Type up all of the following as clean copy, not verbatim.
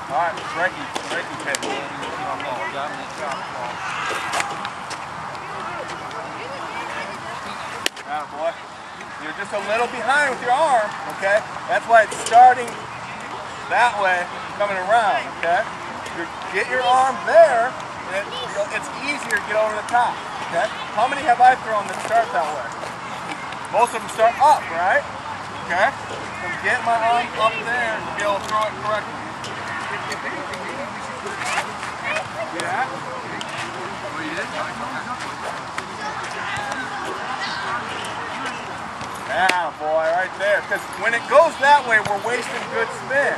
Alright, Bretzke pitch. Boy. You're just a little behind with your arm, okay? That's why it's starting that way, coming around, okay? Get your arm there, and it's easier to get over the top, okay? How many have I thrown that start that way? Most of them start up, right? Okay? So get my arm up there to be able to throw it correctly. Yeah? Yeah, boy, right there. Because when it goes that way, we're wasting good spin.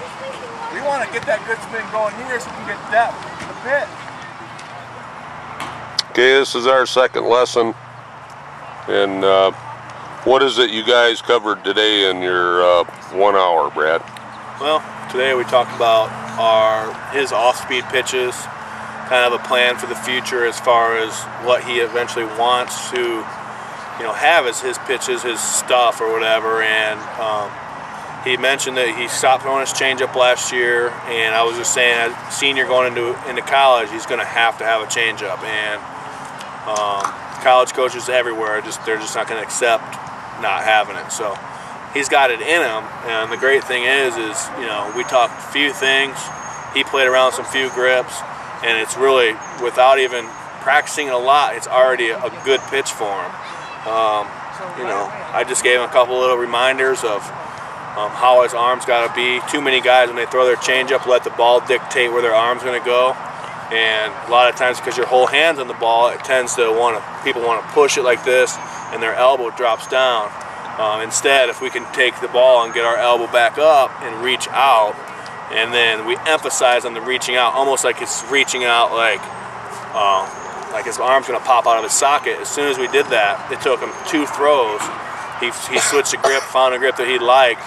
We want to get that good spin going here so we can get depth in the pitch. Okay, this is our second lesson. And what is it you guys covered today in your 1 hour, Brad? Well, today we talked about his off-speed pitches, kind of a plan for the future as far as what he eventually wants to, have as his pitches, his stuff or whatever. And he mentioned that he stopped throwing his changeup last year, and I was just saying, as a senior going into college, he's going to have a changeup. And college coaches everywhere they're just not going to accept not having it. So he's got it in him, and the great thing is we talked a few things. He played around with some few grips, and it's really, without even practicing it a lot, it's already a good pitch for him. I just gave him a couple little reminders of how his arm's got to be. Too many guys, when they throw their changeup, let the ball dictate where their arm's going to go. And a lot of times, because your whole hand's on the ball, it tends to people want to push it like this, and their elbow drops down. Instead, if we can take the ball and get our elbow back up and reach out, and then we emphasize on the reaching out, almost like it's reaching out like his arm's going to pop out of his socket. As soon as we did that, it took him 2 throws. He switched a grip, found a grip that he liked,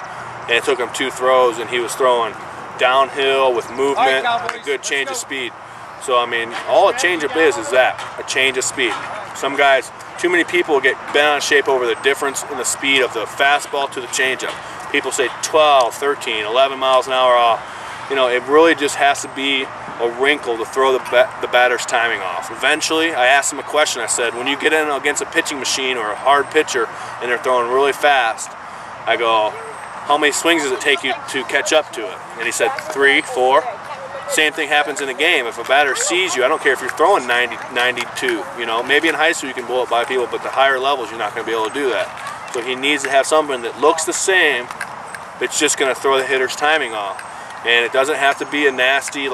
and it took him 2 throws, and he was throwing downhill with movement, a good change of speed. So, I mean, all a changeup is that, a change of speed. Some guys, too many people get bent out of shape over the difference in the speed of the fastball to the changeup. People say 12, 13, 11 miles an hour off. It really just has to be a wrinkle to throw the batter's timing off. Eventually, I asked him a question. I said, when you get in against a pitching machine or a hard pitcher and they're throwing really fast, I go, how many swings does it take you to catch up to it? And he said 3, 4. Same thing happens in a game. If a batter sees you, I don't care if you're throwing 90, 92, maybe in high school you can blow it by people, but the higher levels you're not going to be able to do that. So he needs to have something that looks the same, that's just going to throw the hitter's timing off. And it doesn't have to be a nasty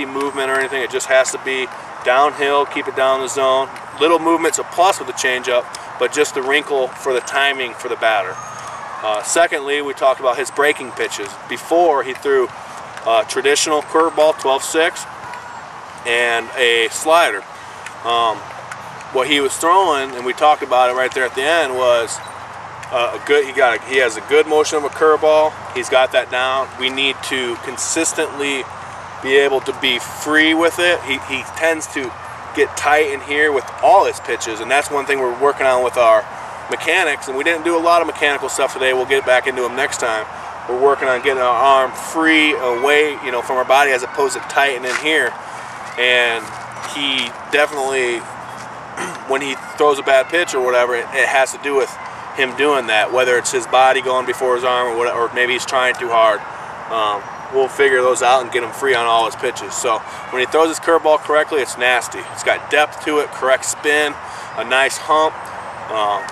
movement or anything. It just has to be downhill, keep it down the zone. Little movement's a plus with the changeup, but just the wrinkle for the timing for the batter. Secondly, we talked about his breaking pitches. Before, he threw traditional curveball, 12-6, and a slider. What he was throwing, and we talked about it right there at the end, was he has a good motion of a curveball. He's got that down. We need to consistently be able to be free with it. He tends to get tight in here with all his pitches, and that's one thing we're working on with our mechanics. And we didn't do a lot of mechanical stuff today. We'll get back into them next time. We're working on getting our arm free away, from our body, as opposed to tight and in here. And he definitely, when he throws a bad pitch or whatever, it has to do with him doing that, whether it's his body going before his arm or whatever, or maybe he's trying too hard. We'll figure those out and get him free on all his pitches. So when he throws his curveball correctly, it's nasty. It's got depth to it, correct spin, a nice hump.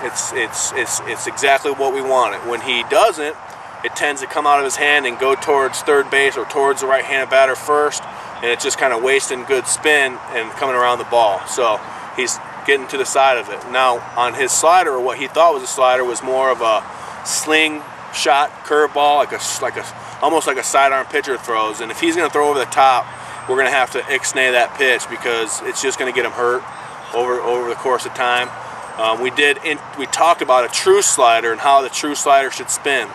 It's exactly what we want it. When he doesn't, it tends to come out of his hand and go towards third base or towards the right-handed batter first, and it's just kind of wasting good spin and coming around the ball. So he's getting to the side of it. Now, on his slider, or what he thought was a slider, was more of a sling shot curveball, almost like a sidearm pitcher throws. And if he's going to throw over the top, we're going to have to ixnay that pitch, because it's just going to get him hurt over the course of time. We talked about a true slider and how the true slider should spin.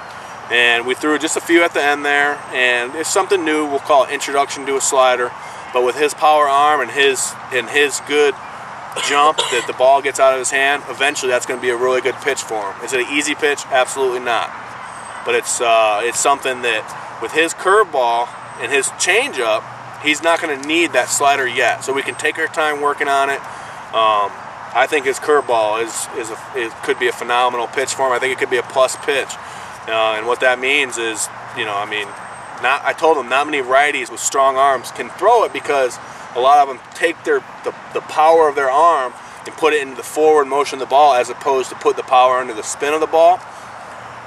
And we threw just a few at the end there, and it's something new. We'll call it introduction to a slider. But with his power arm and his good jump that the ball gets out of his hand, eventually that's going to be a really good pitch for him. Is it an easy pitch? Absolutely not. But it's something that, with his curveball, in his changeup, he's not going to need that slider yet. So we can take our time working on it. I think his curveball could be a phenomenal pitch for him. I think it could be a plus pitch. And what that means is, you know, I mean, I told him not many righties with strong arms can throw it, because a lot of them take the power of their arm and put it into the forward motion of the ball, as opposed to put the power into the spin of the ball.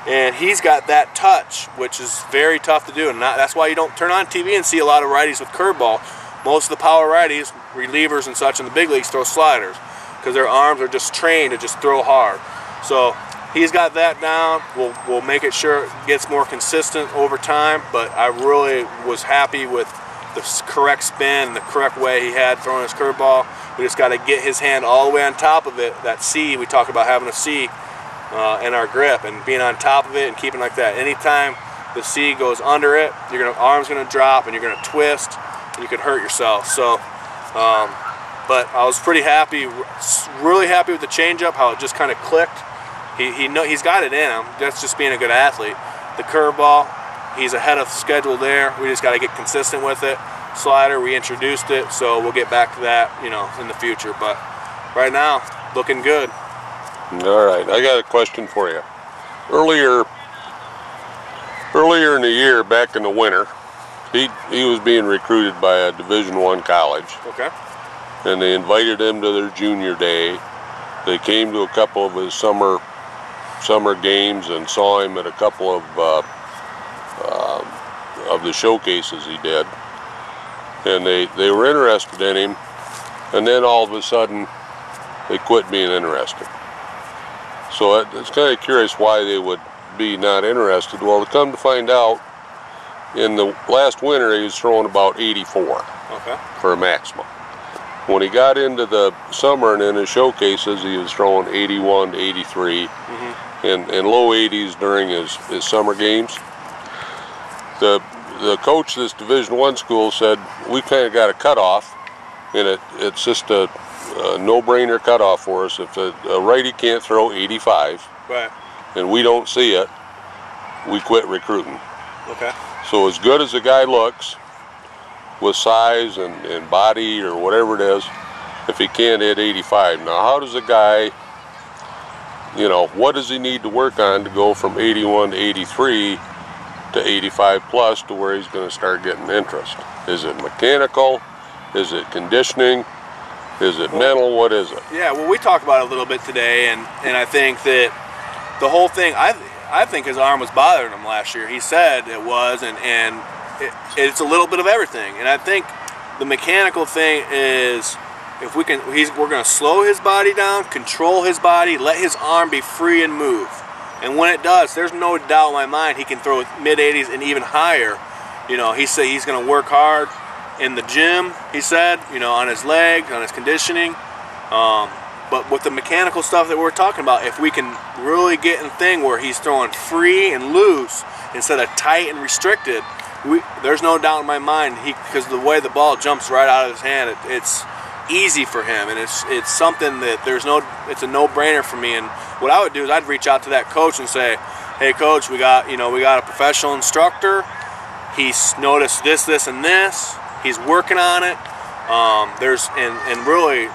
And he's got that touch, which is very tough to do, and that's why you don't turn on TV and see a lot of righties with curveball. Most of the power righties, relievers and such in the big leagues, throw sliders, because their arms are just trained to just throw hard. So he's got that down. We'll make it sure it gets more consistent over time, but I really was happy with the correct spin and the correct way he had throwing his curveball. We just got to get his hand all the way on top of it. That C, we talk about having a C in our grip and being on top of it and keeping like that. Anytime the C goes under it, arm's gonna drop and you're gonna twist and you could hurt yourself. So, but I was pretty happy, really happy with the changeup, how it just kind of clicked. He's got it in him. That's just being a good athlete. The curveball, he's ahead of schedule there. We just got to get consistent with it. Slider, we introduced it, so we'll get back to that, you know, in the future. But right now, looking good. All right, I got a question for you. Earlier in the year, back in the winter, he was being recruited by a Division I college. Okay. And they invited him to their junior day. They came to a couple of his summer games and saw him at a couple of the showcases he did. And they were interested in him, and then all of a sudden they quit being interested. So it's kind of curious why they would be not interested. Well, to come to find out, in the last winter he was throwing about 84 for a maximum. When he got into the summer and in his showcases, he was throwing 81 to 83 and low 80s during his summer games. The coach of this Division I school said, we kind of got a cutoff, and it's just a no-brainer cutoff for us. If a righty can't throw 85, right, and we don't see it, we quit recruiting. Okay. So as good as the guy looks, with size and body or whatever it is, if he can't hit 85. Now, how does a guy, you know, what does he need to work on to go from 81 to 83 to 85 plus to where he's going to start getting interest? Is it mechanical? Is it conditioning? Is it mental? What is it? Yeah, well, we talked about it a little bit today, and I think that the whole thing, I think his arm was bothering him last year. He said it was, and it's a little bit of everything. And I think the mechanical thing is, if we're going to slow his body down, control his body, let his arm be free and move. And when it does, there's no doubt in my mind he can throw mid-80s and even higher. You know, he said he's going to work hard in the gym, he said, you know, on his legs, on his conditioning. But with the mechanical stuff that we're talking about, if we can really get in a thing where he's throwing free and loose instead of tight and restricted, there's no doubt in my mind, because the way the ball jumps right out of his hand, it's easy for him, and it's something that it's a no-brainer for me. And what I would do is I'd reach out to that coach and say, hey coach, we got a professional instructor. He's noticed this, and this. He's working on it. Really,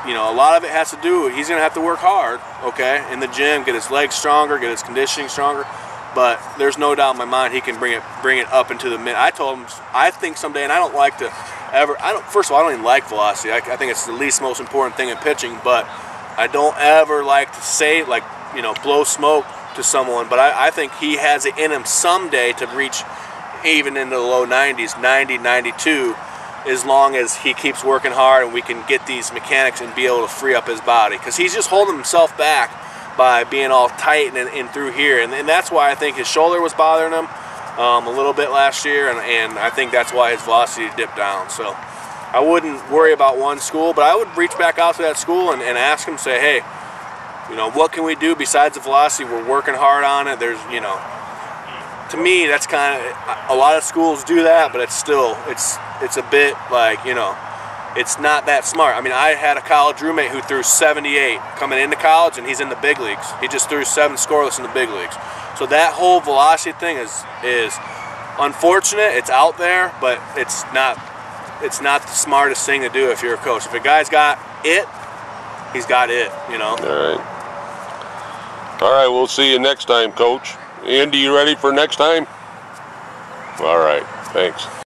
a lot of it has to do, he's gonna have to work hard, okay, in the gym, get his legs stronger, get his conditioning stronger. But there's no doubt in my mind he can bring it up into the mid. I told him I think someday, and I don't like to first of all, I don't even like velocity. I think it's the least most important thing in pitching, but I don't ever like to say, like, blow smoke to someone. But I think he has it in him someday to reach even into the low 90s, 90, 92, as long as he keeps working hard and we can get these mechanics and be able to free up his body. Because he's just holding himself back by being all tight and through here. And that's why I think his shoulder was bothering him a little bit last year, and I think that's why his velocity dipped down. So I wouldn't worry about one school, but I would reach back out to that school and ask him, say, hey, what can we do besides the velocity? We're working hard on it. There's, to me, that's kind of, a lot of schools do that, but it's still, it's a bit like, it's not that smart. I mean, I had a college roommate who threw 78 coming into college, and he's in the big leagues. He just threw 7 scoreless in the big leagues. So that whole velocity thing is unfortunate. It's out there, but it's not the smartest thing to do if you're a coach. If a guy's got it, he's got it, you know. All right, we'll see you next time, Coach. Andy, you ready for next time? All right, thanks.